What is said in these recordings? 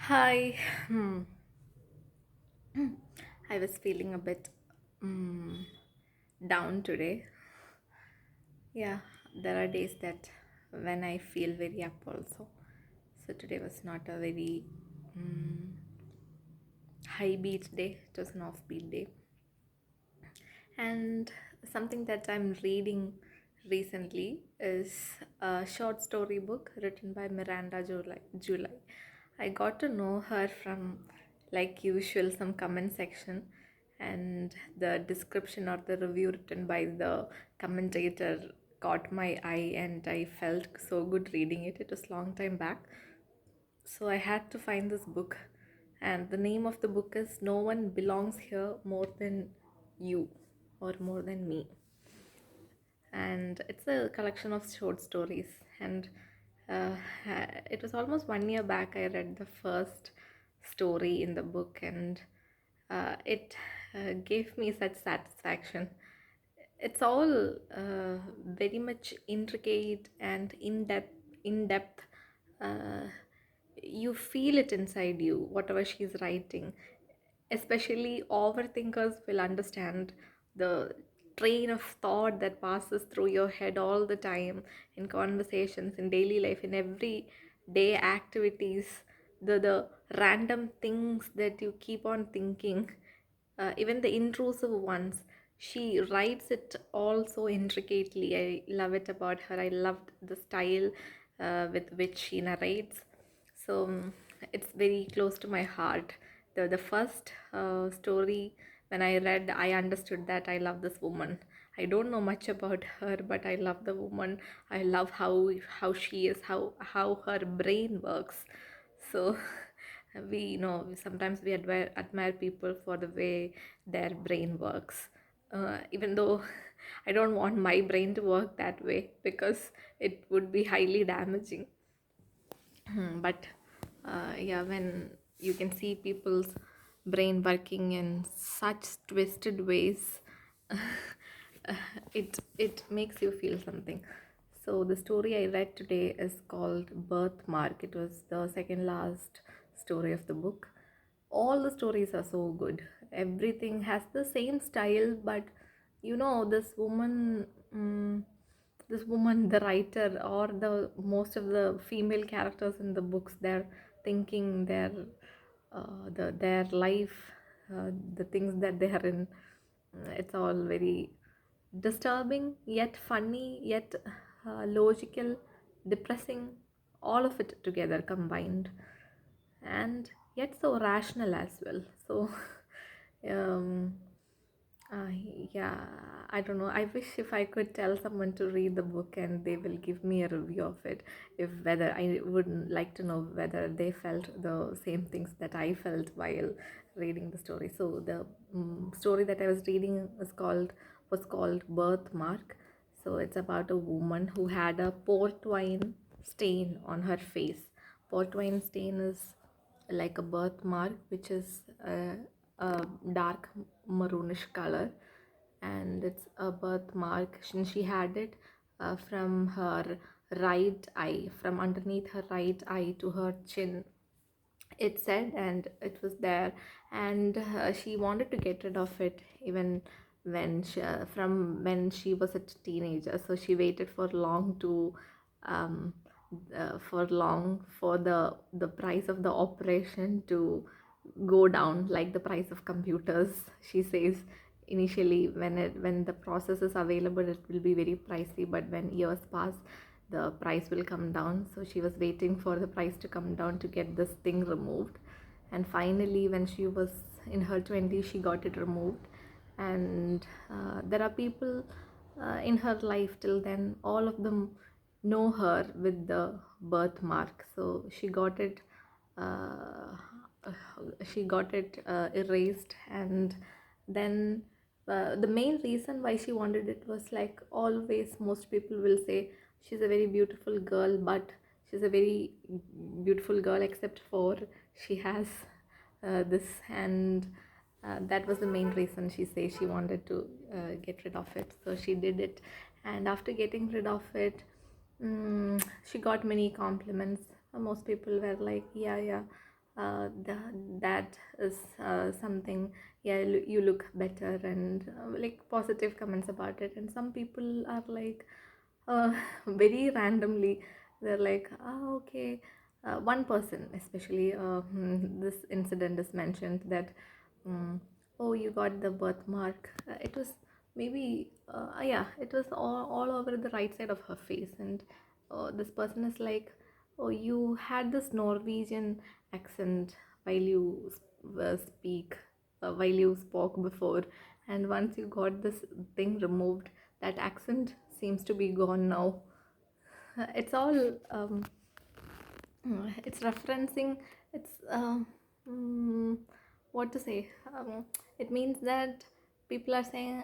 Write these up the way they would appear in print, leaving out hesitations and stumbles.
Hi. Hmm. I was feeling a bit mm, down today. Yeah, there are days that when I feel very up also. So today was not a very mm, high beat day, it was an offbeat day. And something that I'm reading recently is a short story book written by Miranda July. I got to know her from, like usual, some comment section, and the description or the review written by the commentator caught my eye, and I felt so good reading it. It was long time back, so I had to find this book, and the name of the book is No One Belongs Here More Than You or More Than Me. And it's a collection of short stories. And uh, it was almost 1 year back I read the first story in the book, and it gave me such satisfaction. It's all very much intricate and in depth. uh, you feel it inside you, whatever she's writing. Especially overthinkers will understand the train of thought that passes through your head all the time, in conversations, in daily life, in everyday activities, the random things that you keep on thinking, even the intrusive ones. She writes it all so intricately. I love it about her. I loved the style with which she narrates. So it's very close to my heart. The first story, when I read, I understood that I love this woman. I don't know much about her, but I love the woman. I love how she is, how her brain works. So we sometimes we admire people for the way their brain works, even though I don't want my brain to work that way because it would be highly damaging. But yeah, when you can see people's brain working in such twisted ways, it makes you feel something. So the story I read today is called Birthmark. It was the second last story of the book. All the stories are so good. Everything has the same style, but this woman. This woman, the writer, or the most of the female characters in the books, they're thinking their life, the things that they are in. It's all very disturbing, yet funny, yet logical, depressing, all of it together combined, and yet so rational as well. So um, uh, yeah, I don't know. I wish if I could tell someone to read the book and they will give me a review of it. If whether I would like to know whether they felt the same things that I felt while reading the story. So the story that I was reading was called Birthmark. So it's about a woman who had a port wine stain on her face. Port wine stain is like a birthmark, which is a dark maroonish color, and it's a birthmark. She had it from her right eye, from underneath her right eye to her chin, it said, and it was there. And she wanted to get rid of it even from when she was a teenager. So she waited um, for long for the price of the operation to go down, like the price of computers. She says initially, when the process is available, it will be very pricey, but when years pass, the price will come down. So she was waiting for the price to come down to get this thing removed, and finally when she was in her 20s, she got it removed. And there are people in her life till then, all of them know her with the birthmark. So uh, she got it erased. And then the main reason why she wanted it was, like always most people will say, she's a very beautiful girl, but she's a very beautiful girl except for she has this. And that was the main reason she says she wanted to get rid of it. So she did it, and after getting rid of it, she got many compliments. Most people were like, yeah, yeah, that is something, yeah, you look better, and like positive comments about it. And some people are like, very randomly, they're like, oh, okay. One person especially, this incident is mentioned that, um, oh, you got the birthmark. It was maybe, yeah, it was all over the right side of her face. And this person is like, oh, you had this Norwegian accent while you speak, while you spoke before, and once you got this thing removed, that accent seems to be gone now. It's all it's referencing, it's what to say, it means that people are saying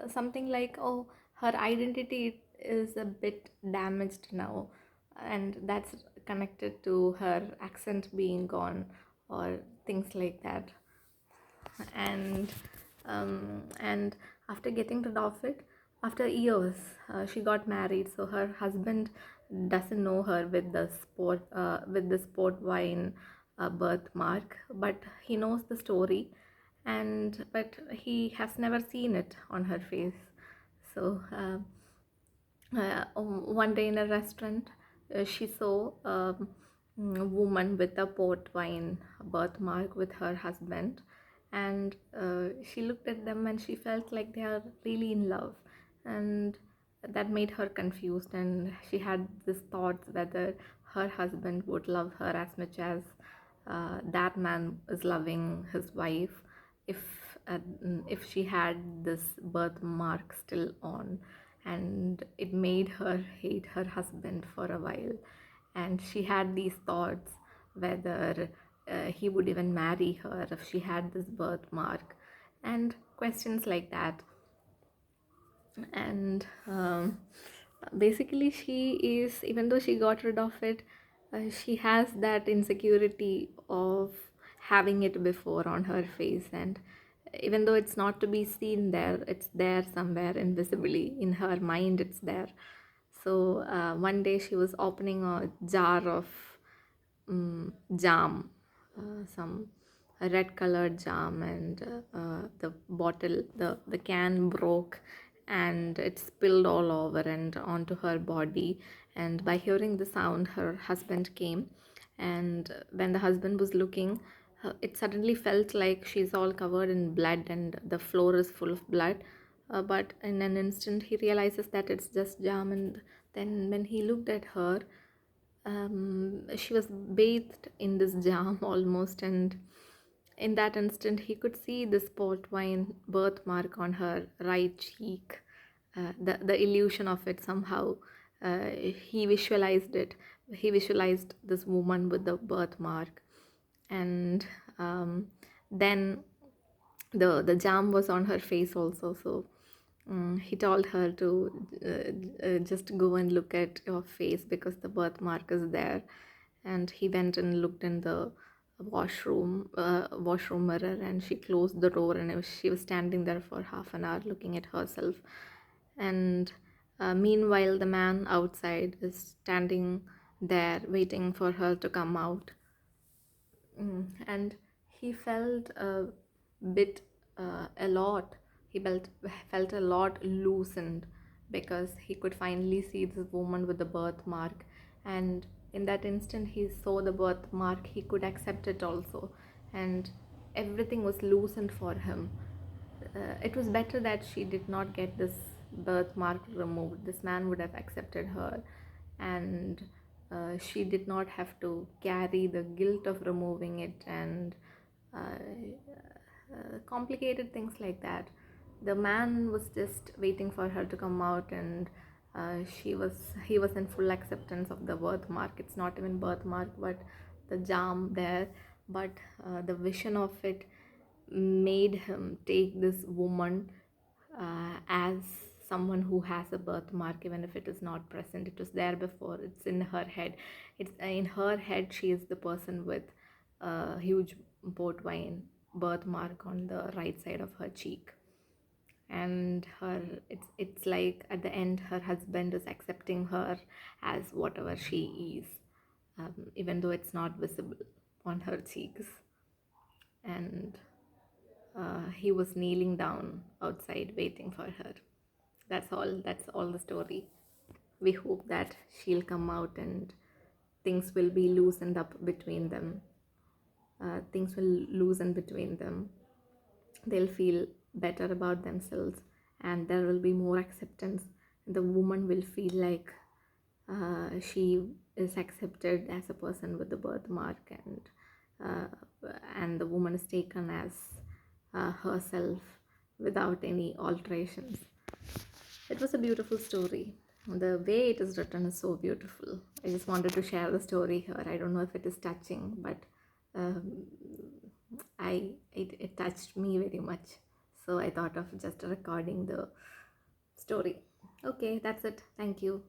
something like, oh, her identity is a bit damaged now, and that's connected to her accent being gone, or things like that. And after getting rid of it, after years, she got married, so her husband doesn't know her with the sport wine birthmark, but he knows the story, and but he has never seen it on her face. So one day in a restaurant, she saw a woman with a port wine birthmark with her husband, and she looked at them and she felt like they are really in love, and that made her confused, and she had this thought whether her husband would love her as much as that man is loving his wife, if if she had this birthmark still on. And it made her hate her husband for a while, and she had these thoughts whether he would even marry her if she had this birthmark, and questions like that. And basically, she is, even though she got rid of it, she has that insecurity of having it before on her face. And even though it's not to be seen there, it's there somewhere invisibly in her mind, it's there. So one day she was opening a jar of jam, some red colored jam, and the bottle, the can broke, and it spilled all over and onto her body. And by hearing the sound, her husband came, and when the husband was looking, it suddenly felt like she's all covered in blood and the floor is full of blood. But in an instant he realizes that it's just jam, and then when he looked at her, she was bathed in this jam almost, and in that instant he could see the sport wine birthmark on her right cheek. The illusion of it somehow, he visualized it. He visualized this woman with the birthmark, and then the jam was on her face also. So he told her to just go and look at your face because the birthmark is there. And he went and looked in the washroom mirror, and she closed the door, and she was standing there for half an hour looking at herself. And meanwhile, the man outside is standing there waiting for her to come out. And he felt bit a lot he felt a lot loosened, because he could finally see this woman with the birthmark. And in that instant he saw the birthmark, he could accept it also, and everything was loosened for him. It was better that she did not get this birthmark removed. This man would have accepted her, and she did not have to carry the guilt of removing it, and complicated things like that. The man was just waiting for her to come out, and he was in full acceptance of the birthmark. It's not even birthmark, but the jam there. But the vision of it made him take this woman as someone who has a birthmark, even if it is not present. It was there before, it's in her head. It's in her head, she is the person with a huge port wine birthmark on the right side of her cheek. And her, it's like at the end her husband is accepting her as whatever she is, even though it's not visible. on her cheeks, and he was kneeling down outside waiting for her. That's all the story. We hope that she'll come out and things will be loosened up between them. Things will loosen between them. They'll feel better about themselves, and there will be more acceptance. The woman will feel like she is accepted as a person with the birthmark, and the woman is taken as herself without any alterations. It was a beautiful story. The way it is written is so beautiful. I just wanted to share the story here. I don't know if it is touching, but um, it touched me very much. So I thought of just recording the story. Okay, that's it. Thank you.